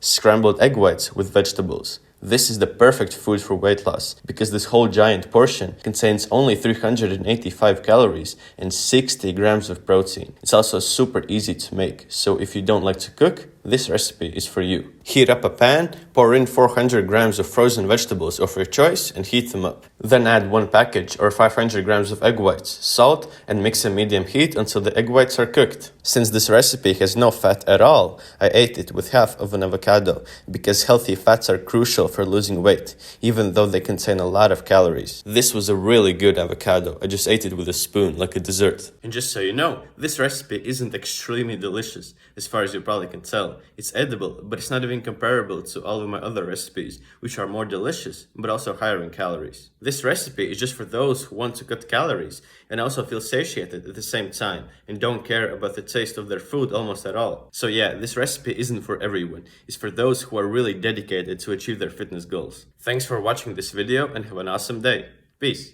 Scrambled egg whites with vegetables. This is the perfect food for weight loss because this whole giant portion contains only 385 calories and 60 grams of protein. It's also super easy to make, so if you don't like to cook, this recipe is for you. Heat up a pan, pour in 400 grams of frozen vegetables of your choice and heat them up. Then add 1 package or 500 grams of egg whites, salt, and mix in medium heat until the egg whites are cooked. Since this recipe has no fat at all, I ate it with half of an avocado because healthy fats are crucial for losing weight, even though they contain a lot of calories. This was a really good avocado. I just ate it with a spoon, like a dessert. And just so you know, this recipe isn't extremely delicious, as far as you probably can tell. It's edible, but it's not even comparable to all of my other recipes, which are more delicious, but also higher in calories. This recipe is just for those who want to cut calories and also feel satiated at the same time and don't care about the taste of their food almost at all. So yeah, this recipe isn't for everyone. It's for those who are really dedicated to achieve their fitness goals. Thanks for watching this video and have an awesome day. Peace.